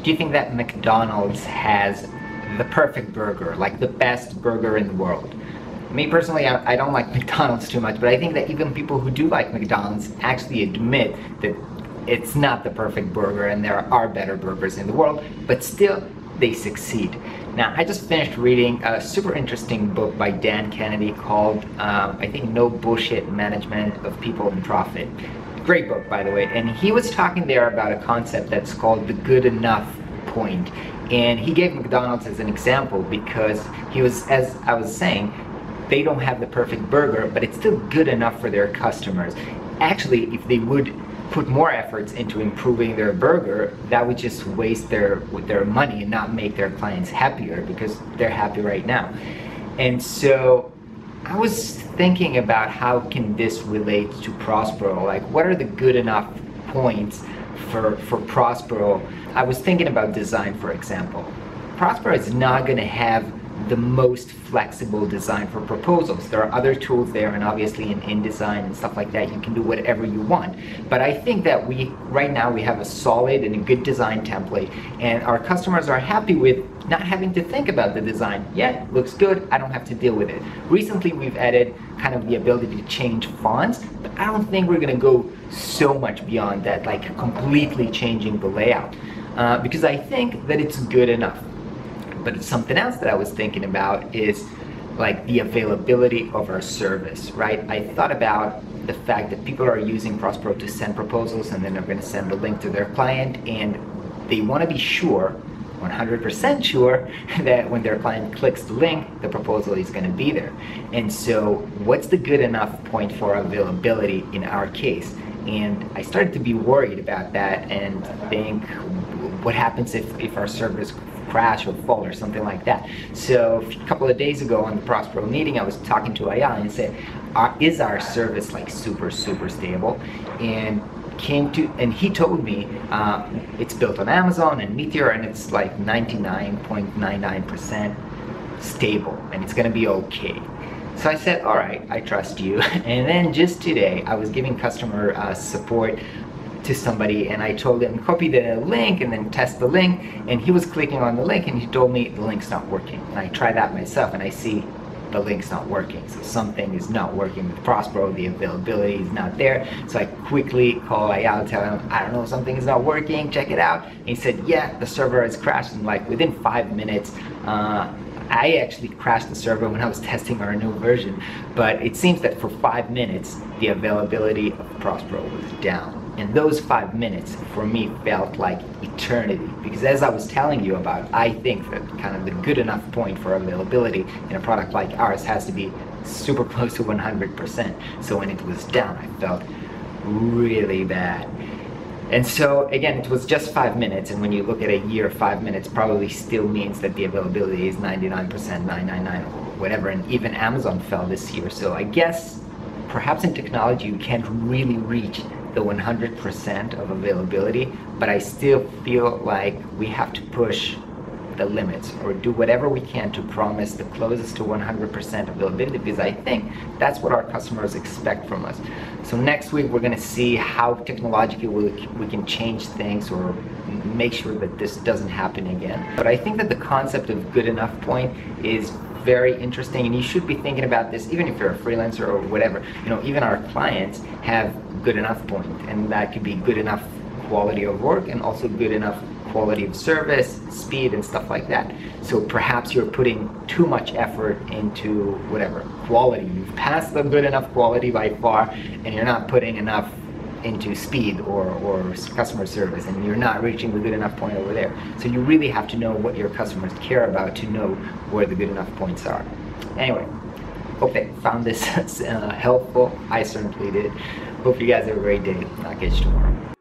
do you think that McDonald's has the perfect burger, like the best burger in the world? Me personally, I don't like McDonald's too much, but I think that even people who do like McDonald's actually admit that it's not the perfect burger and there are better burgers in the world, but still they succeed. Now, I just finished reading a super interesting book by Dan Kennedy called, I think, No Bullshit Management of People and Profit. Great book, by the way. And he was talking there about a concept that's called the good enough point. And he gave McDonald's as an example because he was, as I was saying, they don't have the perfect burger, but it's still good enough for their customers. Actually, if they would put more efforts into improving their burger, that would just waste their money and not make their clients happier because they're happy right now. And so I was thinking about how can this relate to Prospero, like what are the good enough points for Prospero. I was thinking about design, for example. Prospero is not going to have the most flexible design for proposals. There are other tools there, and obviously in InDesign and stuff like that, you can do whatever you want. But I think that right now we have a solid and a good design template, and our customers are happy with not having to think about the design. Yeah, looks good, I don't have to deal with it. Recently we've added kind of the ability to change fonts, but I don't think we're gonna go so much beyond that, like completely changing the layout, because I think that it's good enough. But something else that I was thinking about is like the availability of our service, right? I thought about the fact that people are using Prospero to send proposals and then they're going to send a link to their client, and they want to be sure, 100% sure, that when their client clicks the link, the proposal is going to be there. And so what's the good enough point for availability in our case? And I started to be worried about that and think, what happens if our servers crash or fall or something like that? So a couple of days ago on the Prospero meeting, I was talking to Ayala and said, is our service like super stable? And he told me it's built on Amazon and Meteor, and it's like 99.99% stable and it's gonna be okay. So I said, all right, I trust you. And then just today, I was giving customer support to somebody, and I told him, copy the link and then test the link, and he was clicking on the link and he told me the link's not working. And I tried that myself and I see the link's not working. So something is not working with Prospero, the availability is not there. So I quickly call Ayala, tell him, I don't know, something is not working, check it out. And he said, yeah, the server has crashed, and like within 5 minutes, I actually crashed the server when I was testing our new version, but it seems that for 5 minutes, the availability of Prospero was down. And those 5 minutes for me felt like eternity, because as I was telling you about, I think that kind of the good enough point for availability in a product like ours has to be super close to 100%. So when it was down, I felt really bad. And so again, it was just 5 minutes, and when you look at a year, 5 minutes probably still means that the availability is 99%, 999, or whatever, and even Amazon fell this year. So I guess perhaps in technology you can't really reach the 100% of availability, but I still feel like we have to push the limits or do whatever we can to promise the closest to 100% availability, because I think that's what our customers expect from us. So next week we're going to see how technologically we can change things or make sure that this doesn't happen again. But I think that the concept of good enough point is very interesting, and you should be thinking about this even if you're a freelancer or whatever. You know, even our clients have good enough point, and that could be good enough quality of work and also good enough quality of service, speed, and stuff like that. So perhaps you're putting too much effort into whatever quality. You've passed the good enough quality by far, and you're not putting enough into speed or customer service, and you're not reaching the good enough point over there. So you really have to know what your customers care about to know where the good enough points are. Anyway, hope that you found this helpful. I certainly did. Hope you guys have a great day. I'll catch you tomorrow.